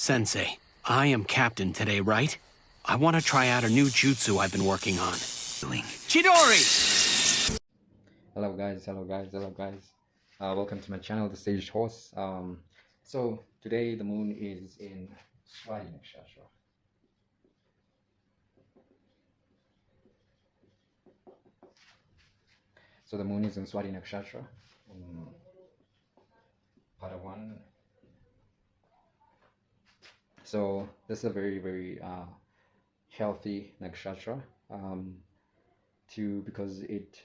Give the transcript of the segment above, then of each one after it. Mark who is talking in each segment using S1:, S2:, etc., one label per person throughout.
S1: Sensei, I am captain today, right? I want to try out a new jutsu I've been working on. Chidori!
S2: Hello guys. Welcome to my channel, The Sage Horse. So today the moon is in Swati Nak. So the moon is in Swati Nak, part 1. So this is a very healthy nakshatra, because it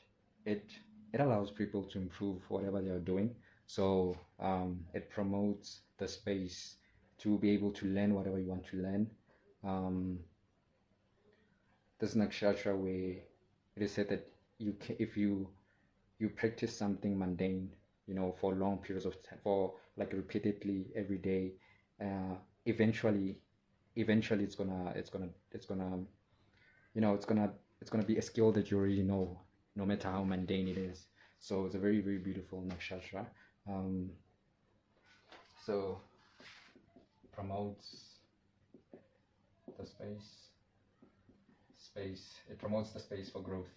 S2: allows people to improve whatever they are doing. So it promotes the space to be able to learn whatever you want to learn. This nakshatra where it is said that if you practice something mundane, for long periods of time, for like repeatedly every day, eventually it's gonna be a skill that you already know, no matter how mundane it is. So it's a very beautiful nakshatra. So promotes the space. It promotes the space for growth.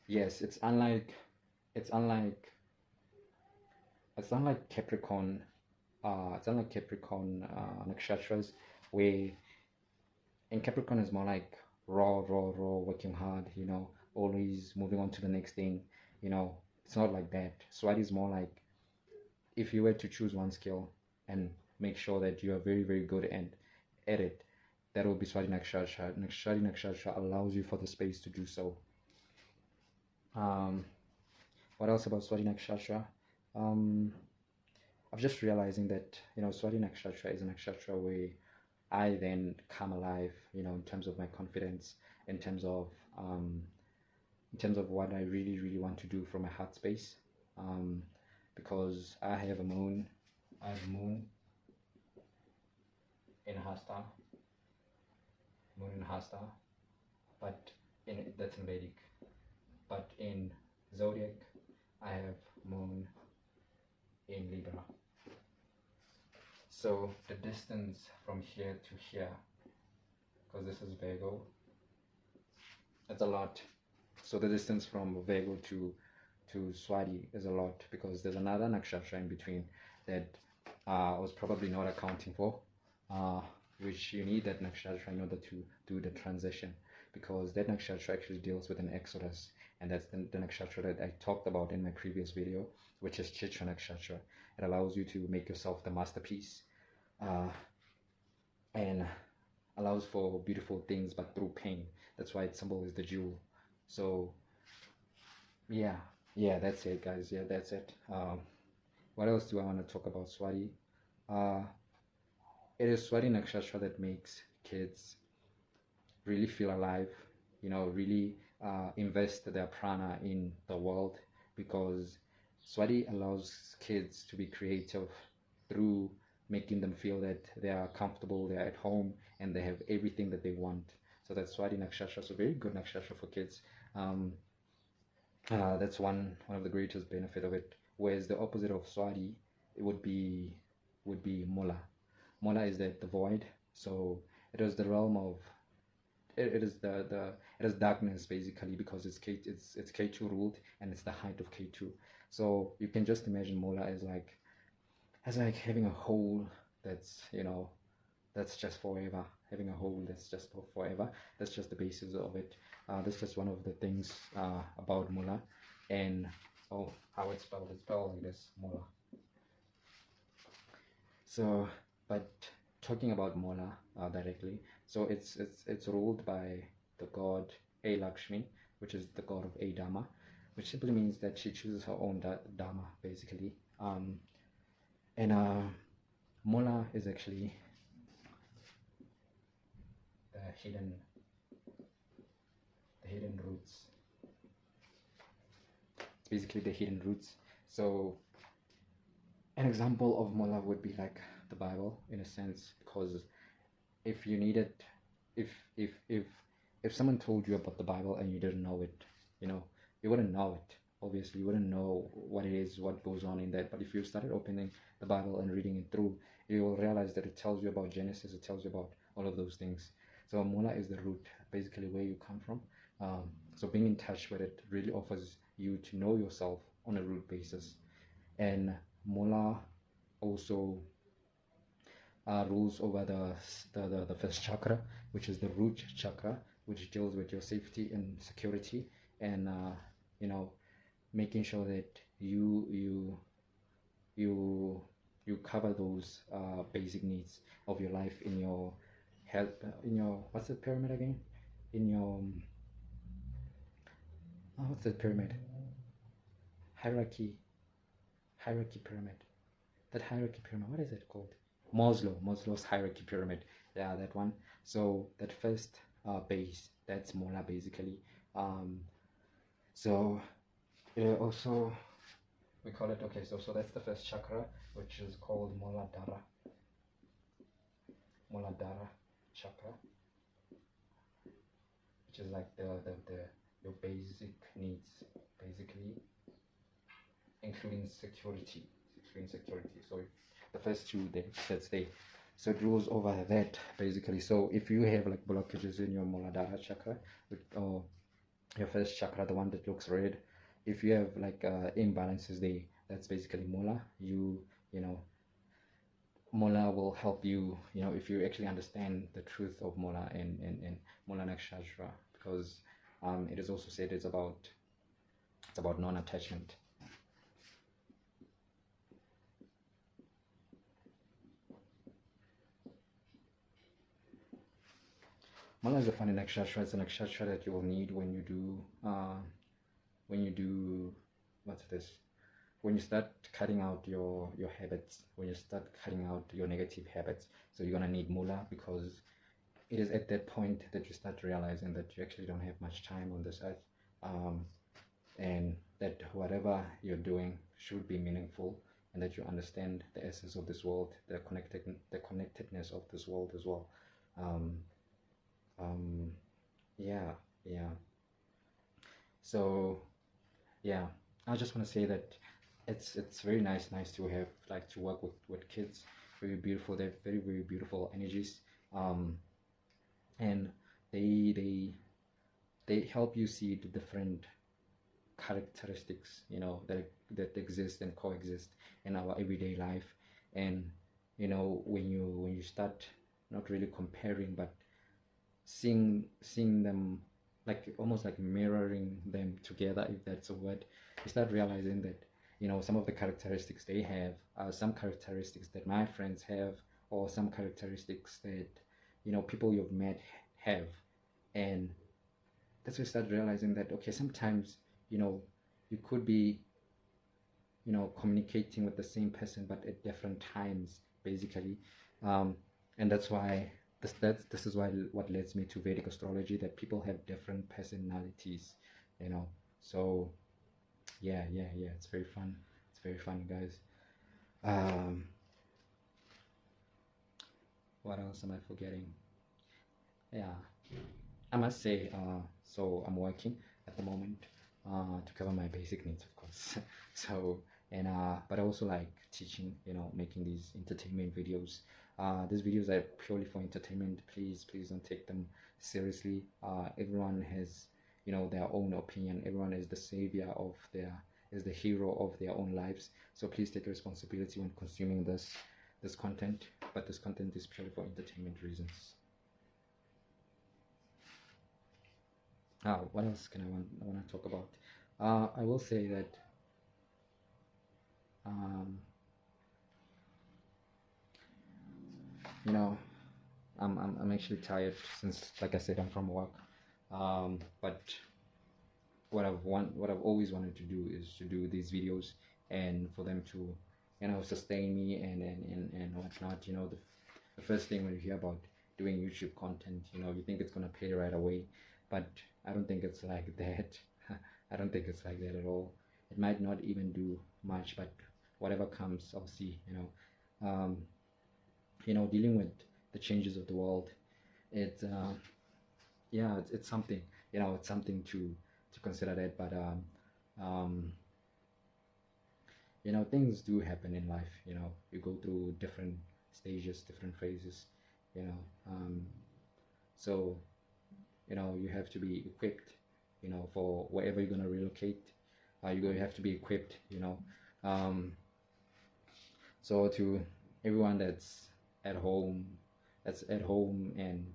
S2: Yes, it's unlike Capricorn. It's unlike Capricorn nakshatras, where in Capricorn is more like raw, working hard, always moving on to the next thing. It's not like that. Swati is more like, if you were to choose one skill and make sure that you are very good at it, that will be Swati Nakshatra. Swati Nakshatra allows you for the space to do so. What else about Swati Nakshatra? I'm just realizing that Swati Nakshatra is a nakshatra where I then come alive, in terms of my confidence, in terms of what I really want to do from my heart space, because I have a moon in Hasta, but that's in Vedic. But in zodiac, I have moon in Libra. So the distance from here to here, because this is Virgo, it's a lot. So the distance from Virgo to Swati is a lot, because there's another nakshatra in between that I was probably not accounting for, which you need that nakshatra in order to do the transition, because that nakshatra actually deals with an exodus, and that's the nakshatra that I talked about in my previous video, which is Chitra Nakshatra. It allows you to make yourself the masterpiece, and allows for beautiful things, but through pain. That's why its symbol is the jewel. So yeah, that's it, guys. Yeah, that's it. What else do I want to talk about Swati? It is Swati Nakshatra that makes kids really feel alive, really invest their prana in the world, because Swati allows kids to be creative through making them feel that they are comfortable, they are at home, and they have everything that they want. So that's Swati Nakshatra. So very good nakshatra for kids. That's one of the greatest benefit of it. Whereas the opposite of Swati, it would be Mula. Mula is the void. So it is the realm of it is darkness, basically, because it's K2 ruled, and it's the height of K2. So you can just imagine Mula as like having a hole that's that's just forever, having a hole that's just forever. That's just the basis of it. That's just one of the things about Mula. And how it's spelled like this, Mula. So, but talking about Mula directly, so it's ruled by the god A Lakshmi, which is the god of A Dharma, which simply means that she chooses her own Dharma, basically. And Mula is actually the hidden roots. It's basically the hidden roots. So an example of Mula would be like the Bible, in a sense, because if you needed, if someone told you about the Bible and you didn't know it, you wouldn't know it, obviously you wouldn't know what it is, what goes on in that. But if you started opening the Bible and reading it through, you will realize that it tells you about Genesis, it tells you about all of those things. So Mola is the root, basically where you come from. So being in touch with it really offers you to know yourself on a root basis. And Mola also rules over the first chakra, which is the root chakra, which deals with your safety and security, and you know, making sure that you cover those basic needs of your life in your health, in your, what's the pyramid again, in your what's the pyramid, hierarchy pyramid, that hierarchy pyramid, what is it called? Maslow's hierarchy pyramid, yeah, that one. So that first base, that's Mola basically. So also we call it, okay, so that's the first chakra, which is called Muladhara chakra, which is like your basic needs, basically, including security. So the first two, that's there. So it rules over that basically. So if you have like blockages in your Muladhara chakra, or your first chakra, the one that looks red, if you have like imbalances there, that's basically Mola. You know, Mola will help you, if you actually understand the truth of Mola and Mola Nakshatra, because it is also said it's about non-attachment. Mola is a funny nakshatra. It's a nakshatra that you will need when you do what's this? When you start cutting out your habits, when you start cutting out your negative habits. So you're gonna need Mola, because it is at that point that you start realizing that you actually don't have much time on this earth, and that whatever you're doing should be meaningful, and that you understand the essence of this world, the connectedness of this world as well. So yeah, I just want to say that it's very nice to have, like, to work with kids. Very beautiful. They're very, very beautiful energies, and they help you see the different characteristics that exist and coexist in our everyday life. And when you start not really comparing, but seeing them, like almost like mirroring them together, if that's a word, you start realizing that some of the characteristics they have are some characteristics that my friends have, or some characteristics that people you've met have. And that's when you start realizing that, okay, sometimes you could be communicating with the same person but at different times, basically. And that's why this is what leads me to Vedic astrology, that people have different personalities, so yeah, it's very fun. It's very fun, guys. What else am I forgetting? Yeah, I must say, so I'm working at the moment to cover my basic needs, of course. So, and but I also like teaching, making these entertainment videos. These videos are purely for entertainment. Please don't take them seriously. Everyone has their own opinion. Everyone is the savior of is the hero of their own lives. So please take responsibility when consuming this content. But this content is purely for entertainment reasons. What else can I want to talk about? I will say that I'm actually tired, since, like I said, I'm from work. But what I've always wanted to do is to do these videos, and for them to sustain me and whatnot. The first thing when you hear about doing YouTube content, you think it's gonna pay right away, but I don't think it's like that. I don't think it's like that at all. It might not even do much, but whatever comes, I'll see. Dealing with the changes of the world, it's something. It's something to consider that. But um, you know, things do happen in life. You know, you go through different stages, different phases, you know. So you know, you have to be equipped, you know, for wherever you're going to relocate. You're going to have to be equipped, you know. So to everyone that's at home, and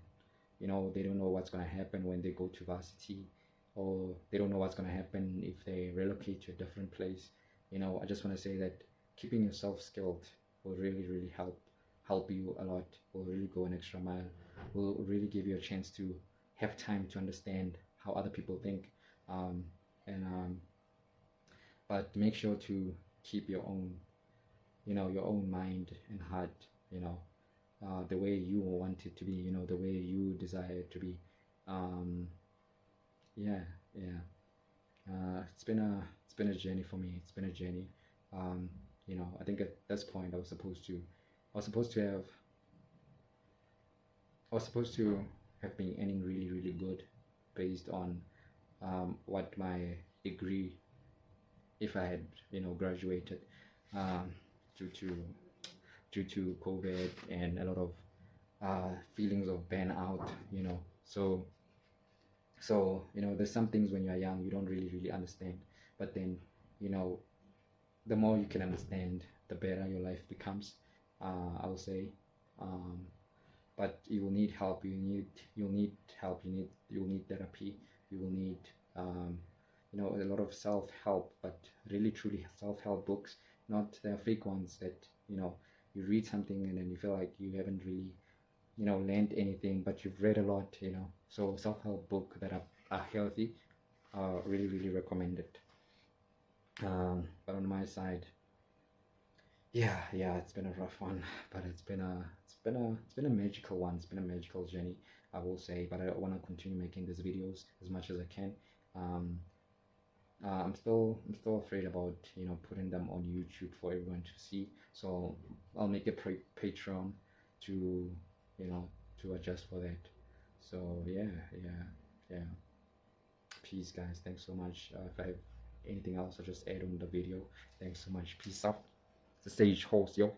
S2: you know, they don't know what's going to happen when they go to varsity, or they don't know what's going to happen if they relocate to a different place. You know, I just want to say that keeping yourself skilled will really help you a lot, will really go an extra mile, will really give you a chance to have time to understand how other people think. And But make sure to keep your own, you know, your own mind and heart, you know, the way you want it to be, you know, the way you desire it to be. um, yeah, yeah. It's been a journey for me. It's been a journey. You know, I think at this point I was supposed to have I was supposed to have been earning really good based on what my degree, if I had, you know, graduated, um, due to COVID and a lot of feelings of burnout, you know. So you know, there's some things when you're young you don't really understand, but then, you know, the more you can understand, the better your life becomes. I'll say. um, but you will need help. You'll need help. You'll need therapy. You will need, you know, a lot of self-help, but really truly self-help books, not the fake ones that, you know, you read something and then you feel like you haven't really, you know, learned anything, but you've read a lot, you know. So self-help book that are healthy, really recommended. But on my side, yeah, it's been a rough one, but it's been a magical one. It's been a magical journey, I will say. But I want to continue making these videos as much as I can. I'm still afraid about, you know, putting them on YouTube for everyone to see. So I'll make a Patreon to, you know, to adjust for that. So yeah. Peace, guys. Thanks so much. If I have anything else, I'll just add on the video. Thanks so much. Peace out. The stage host, yo.